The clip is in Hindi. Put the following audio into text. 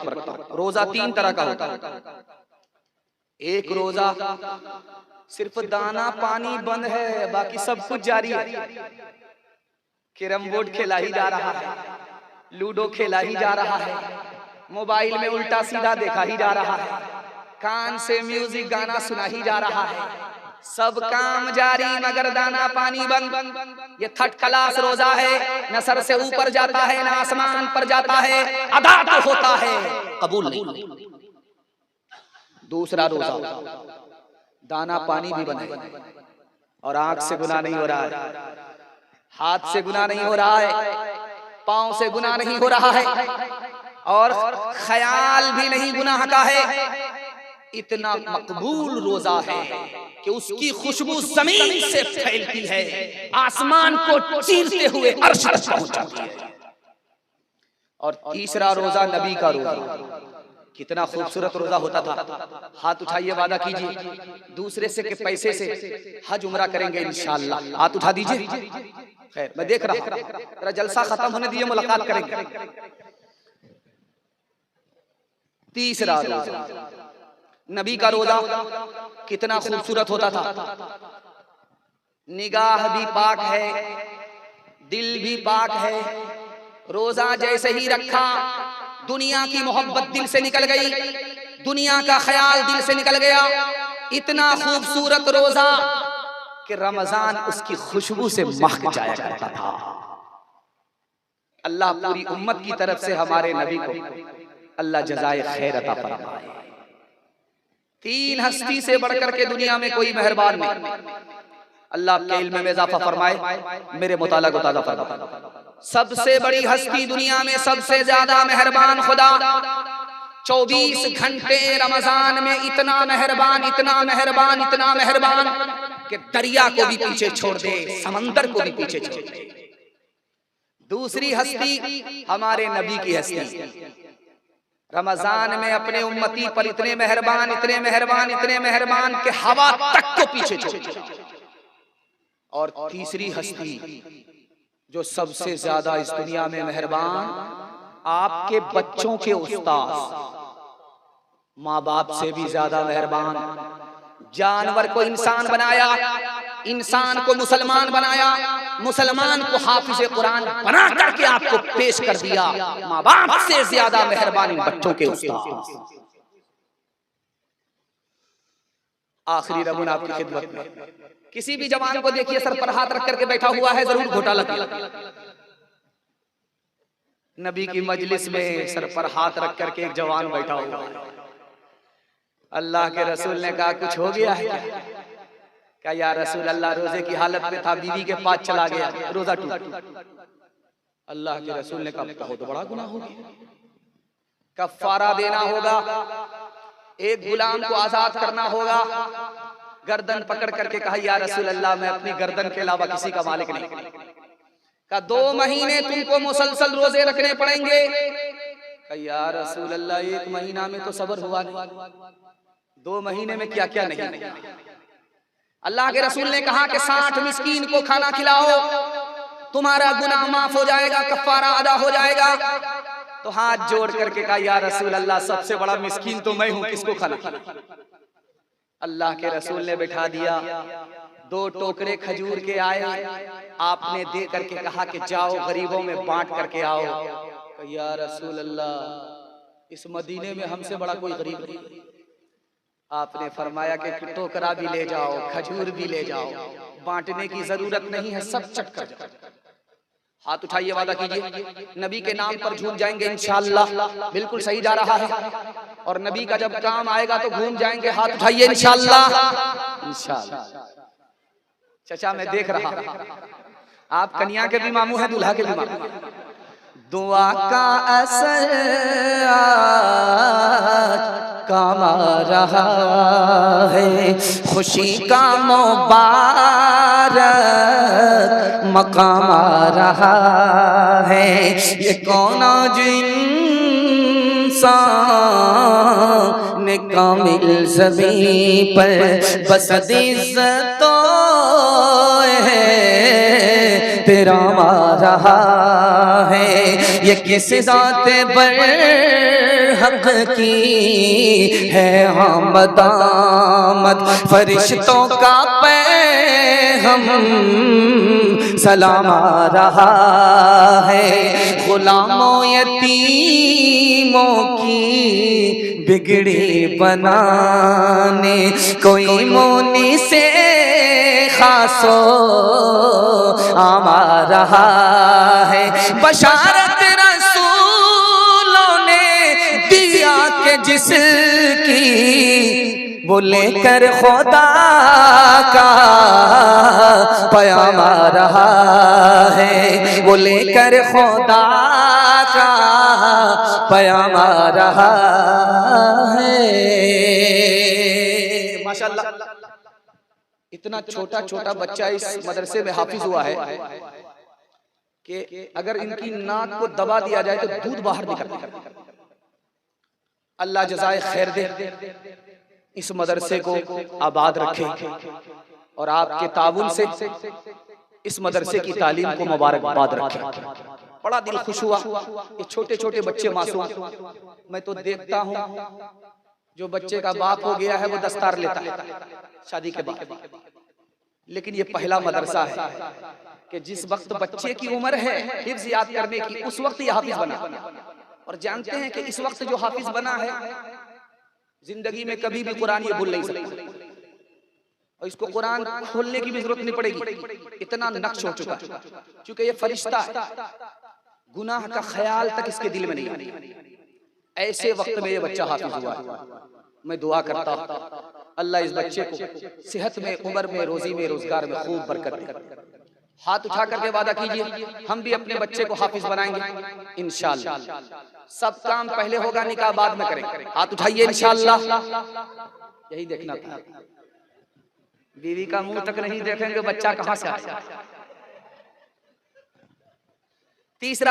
खिदमत पर रखता हूँ। रोजा 3 तरह का होता है। एक रोजा सिर्फ दाना पानी बंद है, बाकी सब कुछ जारी है। कैरम बोर्ड खेला ही जा रहा है, लूडो खेला ही जा रहा है, मोबाइल में उल्टा सीधा देखा ही जा रहा है, कान से म्यूजिक गाना सुना ही जा रहा है, सब काम जारी मगर दाना पानी बंद। ये थर्ड क्लास रोजा है, न सर से ऊपर जाता है, न आसमान पर जाता है, अदा तो होता है, कबूल नहीं। दूसरा रोजा दाना पानी भी बंद है और आंख से गुनाह नहीं हो रहा है, हाथ से गुनाह नहीं हो रहा है, पांव से गुनाह नहीं हो रहा है और ख्याल भी नहीं गुनाह का है। इतना मकबूल रोजा है कि उसकी खुशबू जमीन से फैलती है, आसमान को चीरते हुए अर्श तक पहुंचती है। और तीसरा रोजा नबी का रोजा, कितना खूबसूरत रोजा होता था। हाथ उठाइए, वादा कीजिए दूसरे से के पैसे से हज उमरा करेंगे इंशाअल्लाह। हाथ उठा दीजिए। खैर मैं देख रहा हूं, जरा जलसा खत्म होने दीजिए, मुलाकात करेंगे। तीसरा रोजा नबी का रोजा कितना खूबसूरत होता था। निगाह भी पाक है, दिल भी पाक है। रोजा जैसे ही रखा, दुनिया की मोहब्बत दिल से निकल गई, दुनिया का ख्याल दिल से निकल गया। इतना खूबसूरत रोजा कि रमजान उसकी खुशबू से महक जाया करता था। अल्लाह पूरी उम्मत की तरफ से हमारे नबी को अल्लाह जज़ाए खैर अता फरमाए। 3 हस्ती से बढ़कर के दुनिया में कोई मेहरबान नहीं। अल्लाह के इल्म में इजाफा फरमाए, मेरे मुताला को ताज़ा फरमाए। सबसे बड़ी हस्ती दुनिया में, सबसे ज्यादा मेहरबान खुदा 24 घंटे रमजान में इतना मेहरबान, इतना मेहरबान, इतना मेहरबान कि दरिया को भी पीछे छोड़ दे, समंदर को भी पीछे छोड़ दे। दूसरी हस्ती हमारे नबी की हस्ती, रमजान में अपने उम्मती पर इतने मेहरबान, इतने मेहरबान, इतने मेहरबान कि हवा तक को पीछे छोड़ दिया। और तीसरी हस्ती जो सबसे ज्यादा इस दुनिया में मेहरबान, आपके बच्चों के उस्ताद, माँ बाप से भी ज्यादा मेहरबान, जानवर को इंसान बनाया, इंसान को मुसलमान बनाया, मुसलमान को हाफिज कुरान बना करके आपको पेश कर दिया। माँ बाप से ज्यादा मेहरबान इन बच्चों के उस्ताद। आखिरी रमून आपकी खिदमत में, किसी भी जवान को देखिए सर पर हाथ रख करके बैठा हुआ है, जरूर घोटाला किया। नबी की मजलिस में सर पर हाथ रख करके एक जवान बैठा हुआ है। अल्लाह के रसूल ने कहा कुछ हो गया है क्या? क्या या रसूल अल्लाह, रोजे की हालत में था, बीवी के पास चला गया, रोजा टूट। अल्लाह के रसूल ने कहा बहुत बड़ा गुनाह हो गया, कफ्फारा देना होगा, एक गुलाम को आजाद करना होगा। गर्दन पकड़ करके कहा या रसूल अल्लाह, मैं अपनी गर्दन के अलावा किसी का मालिक नहीं। कहा 2 महीने तुमको मुसलसल रोजे रखने पड़ेंगे। कहा या रसूल अल्लाह, 1 महीना में तो सब्र हुआ नहीं, 2 महीने में क्या क्या नहीं। अल्लाह के रसूल ने कहा कि 60 मिस्कीन को खाना खिलाओ, तुम्हारा गुनाह माफ हो जाएगा, कफ्फारा अदा हो जाएगा। तो हाथ जोड़ करके कहा या रसूल अल्लाह, सबसे बड़ा मिस्कीन तो मैं हूं, किसको खाना खिलाऊं? अल्लाह के रसूल ने बैठा दिया, 2 टोकरे खजूर के आए, आपने दे करके कहा कि जाओ गरीबों में बांट करके आओ। या रसूल अल्लाह, इस मदीने में हमसे बड़ा कोई गरीब नहीं। आपने फरमाया कि टोकरा भी ले जाओ, खजूर भी ले जाओ, बांटने की जरूरत नहीं है, सब चट कर जाओ। हाथ उठाइए, वादा कीजिए नबी के नाम पर झूम जाएंगे इंशाअल्लाह। बिल्कुल सही जा रहा है, और नबी का जब काम आएगा तो घूम जाएंगे। हाथ उठाइए इंशाअल्लाह, इंशाअल्लाह। चचा मैं देख रहा हूं, आप कन्या के भी मामू हैं, दूल्हा के भी मामू। दुआ का असर काम आ रहा है, खुशी का मुबारक मकाम आ रहा है। ये कौन इंसान ने कामिल ज़मीं पर बसद इज़्ज़तों है तेरा आ रहा है। ये किस ज़ात पर हक की है आमद फरिश्तों का पैगम सलाम आ रहा है। गुलामों यतीमों की बिगड़ी बनाने कोई मोनी से खासो आमा रहा है। बशारत रसूलों ने दिया के जिसकी वो लेकर खुदा का पैगाम आ रहा है। वो लेकर खुदा का पैगाम आ रहा है। माशाअल्लाह, इतना छोटा छोटा बच्चा इस मदरसे में हाफिज हुआ है कि अगर इनकी नाक को दबा दिया जाए तो दूध बाहर निकलता है। अल्लाह जज़ाए खैर दे, इस मदरसे को आबाद रखे और आपके ताउन से इस मदरसे की तालीम को मुबारकबाद रखे। बड़ा दिल खुश हुआ, ये छोटे छोटे बच्चे मासूम। मैं तो देखता हूँ जो बच्चे का बाप हो गया है वो दस्तार लेता है शादी के बाद, लेकिन ये पहला मदरसा है कि जिस वक्त बच्चे की उम्र है हिफ्ज़ याद करने की, उस वक्त ये हाफिज बना। और जानते हैं कि इस वक्त जो हाफिज बना है जिंदगी में कभी भी कुरान ये भूल नहीं सकता, और इसको कुरान खोलने की भी जरूरत नहीं पड़ेगी, इतना नक्श हो चुका है। क्योंकि ये फरिश्ता है, गुनाह का ख्याल तक इसके दिल में नहीं। ऐसे वक्त में ये बच्चा हाफिज हुआ है। मैं दुआ करता हूँ अल्लाह इस बच्चे को सेहत में, उम्र में, रोजी में, रोजगार में खूब बरकत दे। हाथ उठा करके वादा कीजिए हम भी अपने बच्चे को हाफिज बनाएंगे इंशाअल्लाह। सब काम पहले होगा, निकाह बाद में करेंगे। हाथ उठाइए इंशाअल्लाह। यही देखना था, बीवी का मुंह तक नहीं देखेंगे बच्चा कहां से आया। तीसरा